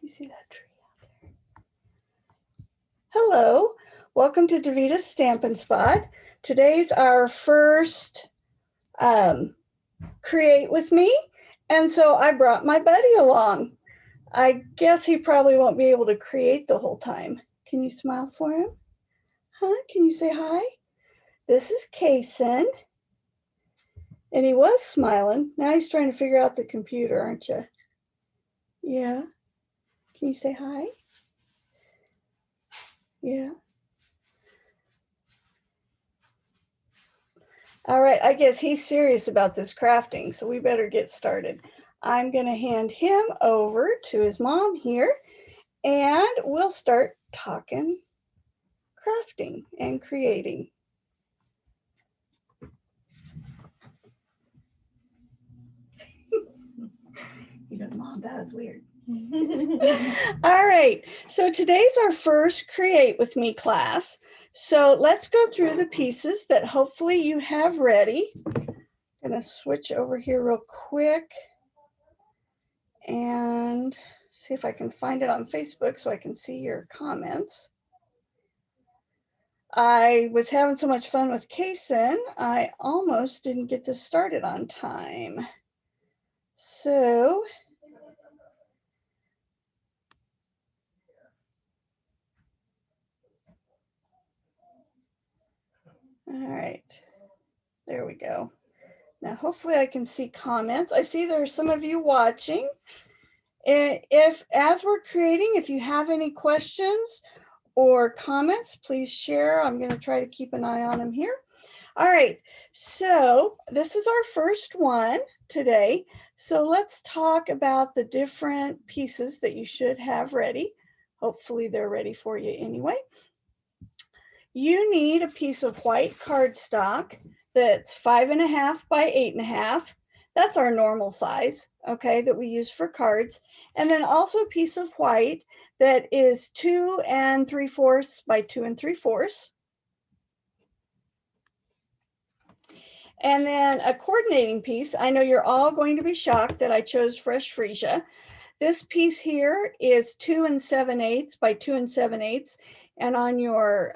You see that tree out there? Hello, welcome to Davita's Stampin' Spot. Today's our first create with me, and so I brought my buddy along. I guess he probably won't be able to create the whole time. Can you smile for him? Huh? Can you say hi? This is Kason. And he was smiling. Now he's trying to figure out the computer, aren't you? Yeah. Can you say hi? Yeah. All right, I guess he's serious about this crafting, so we better get started. I'm going to hand him over to his mom here, and we'll start talking crafting and creating. You know, Mom, that was weird. All right, so today's our first Create With Me class. So let's go through the pieces that hopefully you have ready. I'm going to switch over here real quick and see if I can find it on Facebook so I can see your comments. I was having so much fun with Kason, I almost didn't get this started on time. So, all right, there we go. Now, hopefully I can see comments. I see there are some of you watching. If, as we're creating, if you have any questions or comments, please share. I'm going to try to keep an eye on them here. All right, so this is our first one today. So let's talk about the different pieces that you should have ready. Hopefully they're ready for you anyway. You need a piece of white cardstock that's 5.5 by 8.5. That's our normal size, okay, that we use for cards. And then also a piece of white that is 2 3/4 by 2 3/4. And then a coordinating piece. I know you're all going to be shocked that I chose Fresh Freesia. This piece here is 2 7/8 by 2 7/8. And on your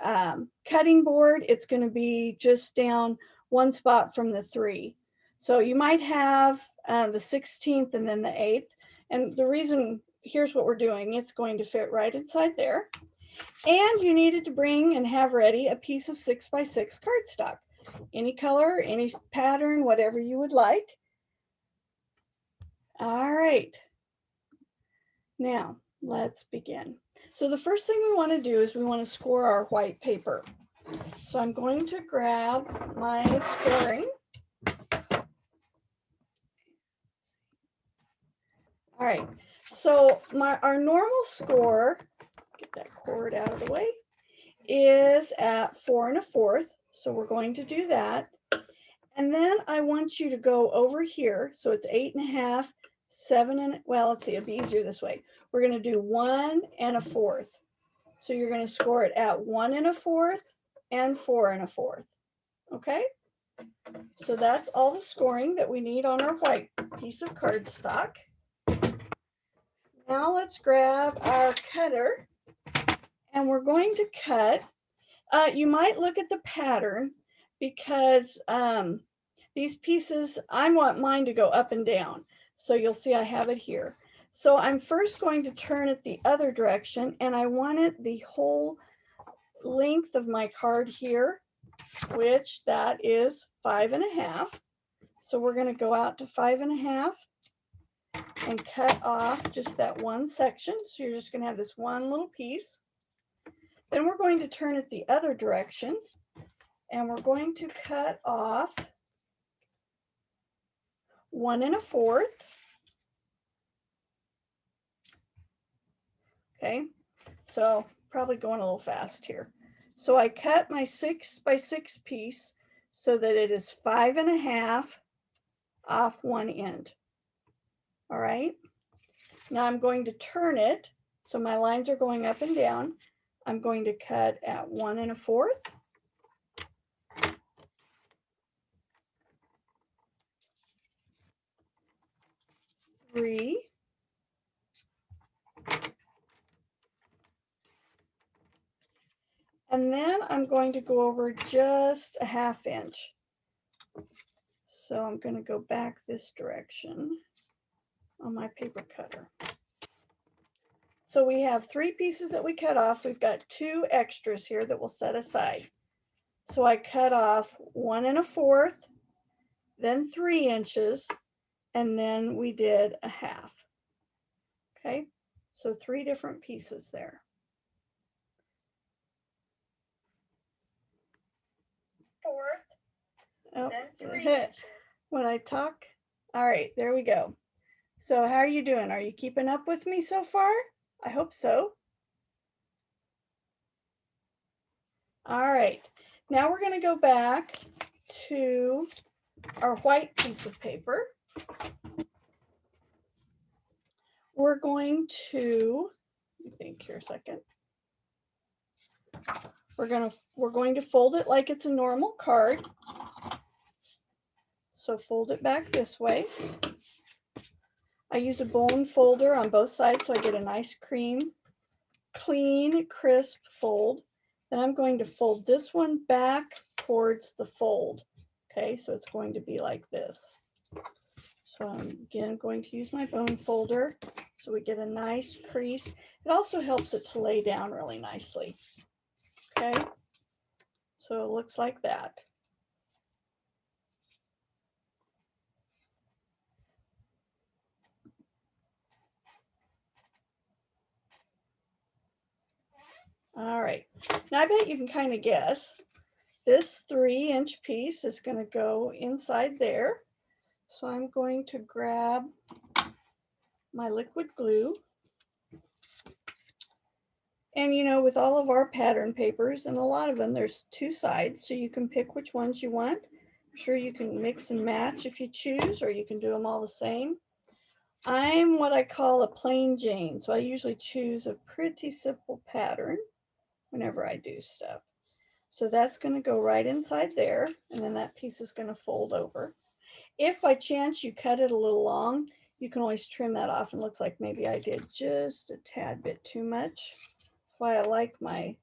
cutting board, it's going to be just down one spot from the 3. So you might have the 16th and then the 8th. And the reason, here's what we're doing. It's going to fit right inside there. And you needed to bring and have ready a piece of 6 by 6 cardstock. Any color, any pattern, whatever you would like. All right. Now, let's begin. So the first thing we want to do is we want to score our white paper. So I'm going to grab my scoring. All right. So our normal score, get that cord out of the way, is at 4 1/4. So we're going to do that. And then I want you to go over here. So it's 8.5, 7, well, let's see, it'd be easier this way. We're going to do 1 1/4. So you're going to score it at 1 1/4 and 4 1/4. Okay? So that's all the scoring that we need on our white piece of cardstock. Now let's grab our cutter and we're going to cut. You might look at the pattern because these pieces, I want mine to go up and down. So you'll see I have it here. So I'm first going to turn it the other direction and I want it the whole length of my card here, which that is 5.5. So we're going to go out to 5.5 and cut off just that one section. So you're just going to have this one little piece. Then we're going to turn it the other direction and we're going to cut off 1 1/4. Okay, so probably going a little fast here. So I cut my 6 by 6 piece so that it is 5.5 off one end. All right, now I'm going to turn it. So my lines are going up and down. I'm going to cut at 1 1/4. 3, And then I'm going to go over just a 1/2 inch. So I'm going to go back this direction on my paper cutter. So we have 3 pieces that we cut off. We've got 2 extras here that we'll set aside. So I cut off 1 1/4, then 3 inches, and then we did a 1/2. Okay, so 3 different pieces there. Fourth, oh, then 3 inches. When I talk, all right, there we go. So how are you doing? Are you keeping up with me so far? I hope so. All right, now we're going to go back to our white piece of paper. We're going to, let me think here a second. We're going to fold it like it's a normal card. So fold it back this way. I use a bone folder on both sides so I get a nice clean, crisp fold. Then I'm going to fold this one back towards the fold. Okay, so it's going to be like this. So I'm again going to use my bone folder so we get a nice crease. It also helps it to lay down really nicely. Okay, so it looks like that. All right, now I bet you can kind of guess. This 3-inch piece is going to go inside there. So I'm going to grab my liquid glue. And you know, with all of our pattern papers, and a lot of them, there's 2 sides, so you can pick which ones you want. I'm sure you can mix and match if you choose, or you can do them all the same. I'm what I call a plain Jane, so I usually choose a pretty simple pattern whenever I do stuff. So that's going to go right inside there, and then that piece is going to fold over. If by chance you cut it a little long, you can always trim that off, and it looks like maybe I did just a tad bit too much. That's why I like my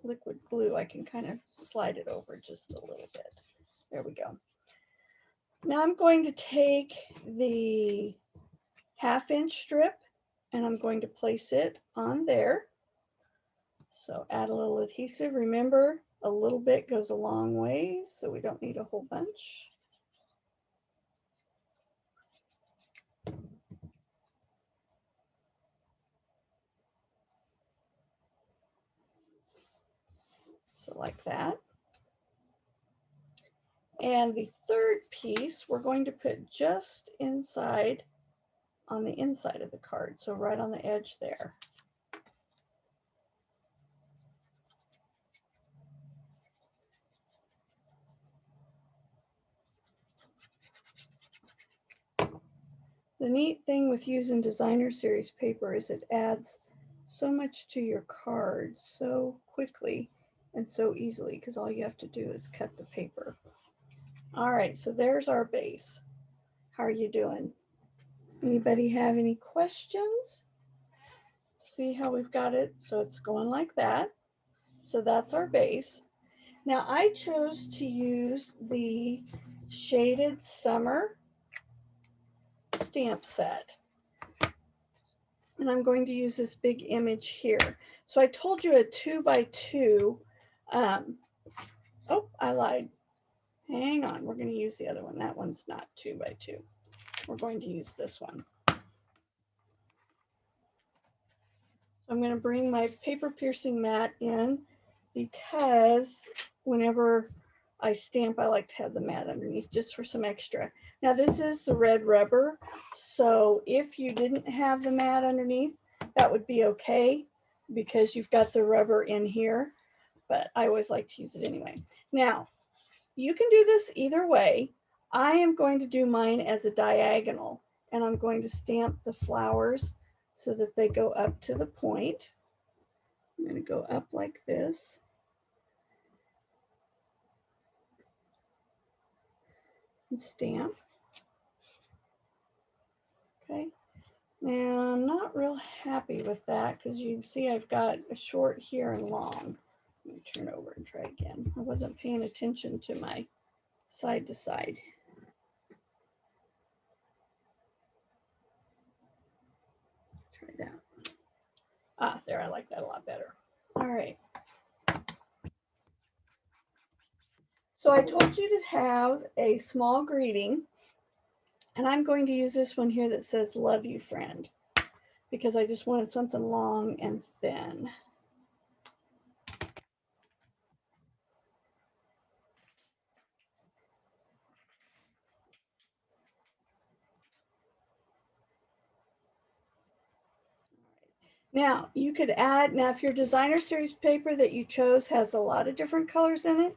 liquid glue. I can kind of slide it over just a little bit. There we go. Now I'm going to take the 1/2 inch strip and I'm going to place it on there. So add a little adhesive. Remember, a little bit goes a long way, so we don't need a whole bunch. So like that. And the 3rd piece, we're going to put just inside on the inside of the card. So right on the edge there. The neat thing with using designer series paper is it adds so much to your card so quickly and so easily because all you have to do is cut the paper. All right, so there's our base. How are you doing? Anybody have any questions? See how we've got it? So it's going like that. So that's our base. Now I chose to use the Shaded Summer stamp set. And I'm going to use this big image here. So I told you a 2x2. Oh, I lied. Hang on, we're going to use the other one. That one's not 2x2. We're going to use this one. So I'm going to bring my paper piercing mat in because whenever I stamp, I like to have the mat underneath just for some extra. Now this is the red rubber, so if you didn't have the mat underneath, that would be okay because you've got the rubber in here, but I always like to use it anyway. Now, you can do this either way. I am going to do mine as a diagonal, and I'm going to stamp the flowers so that they go up to the point. I'm going to go up like this. And stamp. Okay. Now I'm not real happy with that because you can see I've got a short here and long. Let me turn over and try again. I wasn't paying attention to my side to side. Try that. Ah, there, I like that a lot better. All right. So I told you to have a small greeting, and I'm going to use this one here that says, love you, friend, because I just wanted something long and thin. Now you could add, now if your designer series paper that you chose has a lot of different colors in it,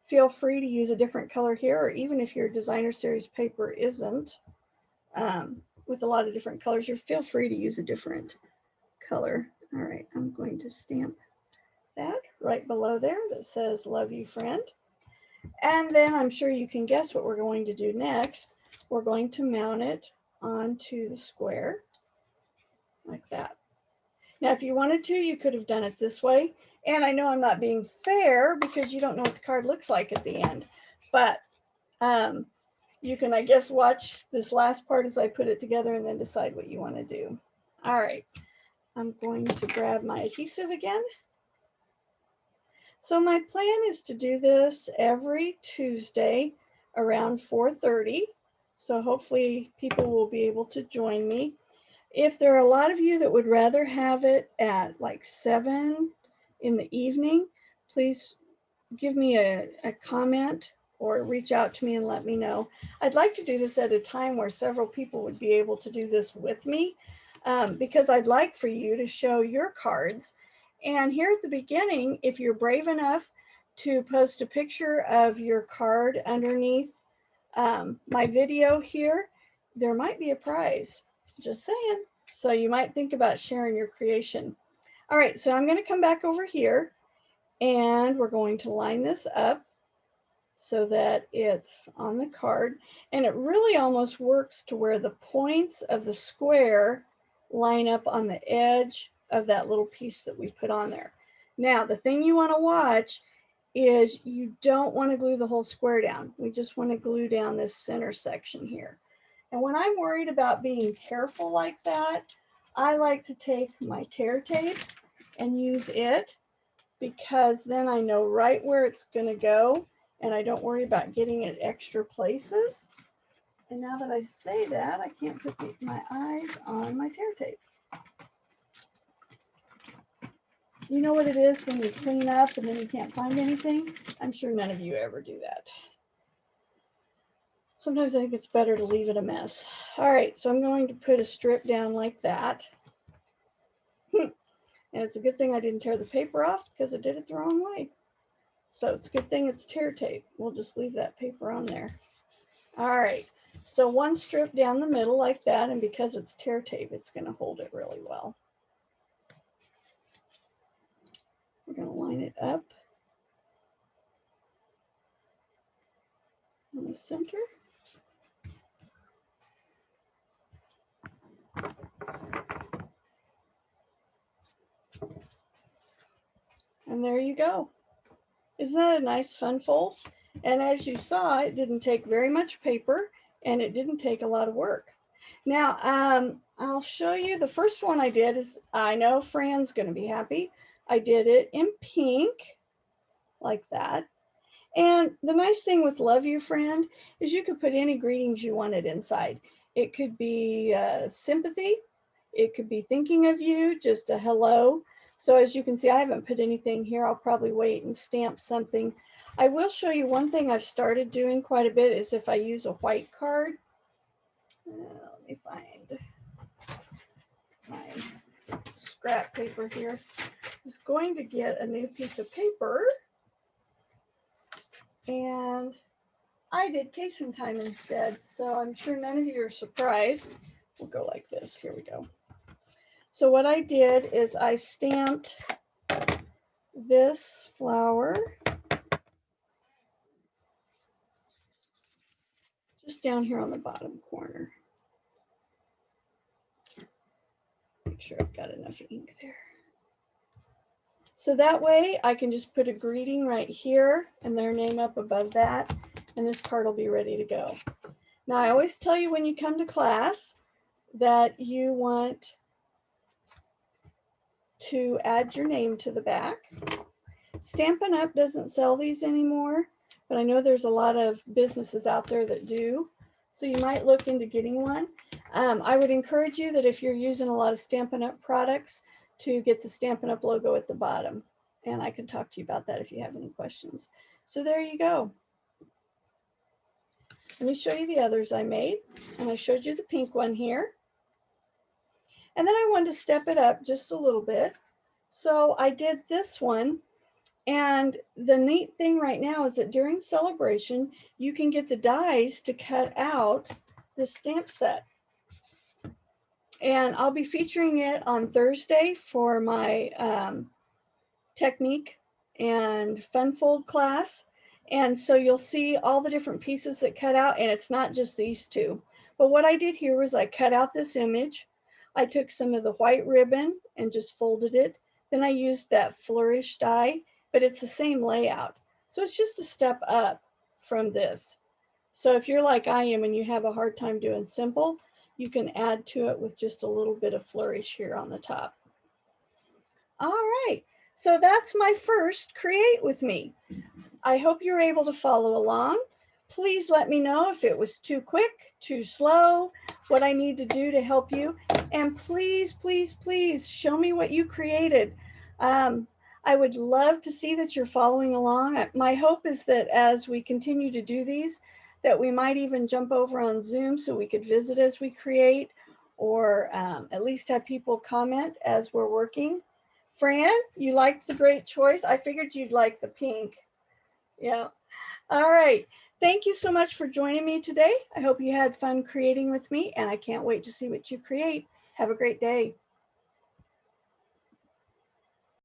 feel free to use a different color here, or even if your designer series paper isn't with a lot of different colors, you feel free to use a different color. All right, I'm going to stamp that right below there that says, love you, friend. And then I'm sure you can guess what we're going to do next. We're going to mount it onto the square like that. Now, if you wanted to, you could have done it this way. And I know I'm not being fair because you don't know what the card looks like at the end, but you can, I guess, watch this last part as I put it together and then decide what you want to do. All right, I'm going to grab my adhesive again. So my plan is to do this every Tuesday around 4:30. So hopefully people will be able to join me. If there are a lot of you that would rather have it at like 7 in the evening, please give me a comment or reach out to me and let me know. I'd like to do this at a time where several people would be able to do this with me because I'd like for you to show your cards. And here at the beginning, if you're brave enough to post a picture of your card underneath my video here, there might be a prize. Just saying. So you might think about sharing your creation. All right, so I'm going to come back over here and we're going to line this up so that it's on the card. And it really almost works to where the points of the square line up on the edge of that little piece that we put on there. Now, the thing you want to watch is you don't want to glue the whole square down. We just want to glue down this center section here. And when I'm worried about being careful like that, I like to take my tear tape and use it because then I know right where it's going to go and I don't worry about getting it extra places. And now that I say that, I can't put my eyes on my tear tape. You know what it is when you clean up and then you can't find anything? I'm sure none of you ever do that. Sometimes I think it's better to leave it a mess. All right, so I'm going to put a strip down like that. And it's a good thing I didn't tear the paper off because I did it the wrong way. So it's a good thing it's tear tape. We'll just leave that paper on there. All right, so one strip down the middle like that, and because it's tear tape, it's going to hold it really well. We're going to line it up in the center. And there you go. Isn't that a nice fun fold? And as you saw, it didn't take very much paper and it didn't take a lot of work. Now, I'll show you the first one I did is, I know Fran's going to be happy. I did it in pink like that. And the nice thing with Love You, Friend is you could put any greetings you wanted inside. It could be sympathy. It could be thinking of you, just a hello. So as you can see, I haven't put anything here. I'll probably wait and stamp something. I will show you one thing I've started doing quite a bit is if I use a white card. Let me find my scrap paper here. I was going to get a new piece of paper and I did case and time instead. So I'm sure none of you are surprised. We'll go like this. Here we go. So what I did is I stamped this flower just down here on the bottom corner. Make sure I've got enough ink there. So that way I can just put a greeting right here and their name up above that, and this card will be ready to go. Now, I always tell you when you come to class that you want to add your name to the back. Stampin' Up! Doesn't sell these anymore, but I know there's a lot of businesses out there that do. So you might look into getting one. I would encourage you that if you're using a lot of Stampin' Up! Products, to get the Stampin' Up! Logo at the bottom. And I can talk to you about that if you have any questions. So there you go. Let me show you the others I made. And I showed you the pink one here. And then I wanted to step it up just a little bit. So I did this one. And the neat thing right now is that during celebration, you can get the dies to cut out this stamp set. And I'll be featuring it on Thursday for my technique and fun fold class. And so you'll see all the different pieces that cut out, and it's not just these two. But what I did here was I cut out this image. I took some of the white ribbon and just folded it. Then I used that flourish die, but it's the same layout. So it's just a step up from this. So if you're like I am and you have a hard time doing simple, you can add to it with just a little bit of flourish here on the top. All right, so that's my first Create With Me. I hope you're able to follow along. Please let me know if it was too quick, too slow, what I need to do to help you. And please, please, please show me what you created. I would love to see that you're following along. My hope is that as we continue to do these, that we might even jump over on Zoom so we could visit as we create, or at least have people comment as we're working. Fran, you liked the great choice. I figured you'd like the pink. Yeah. All right. Thank you so much for joining me today. I hope you had fun creating with me, and I can't wait to see what you create. Have a great day.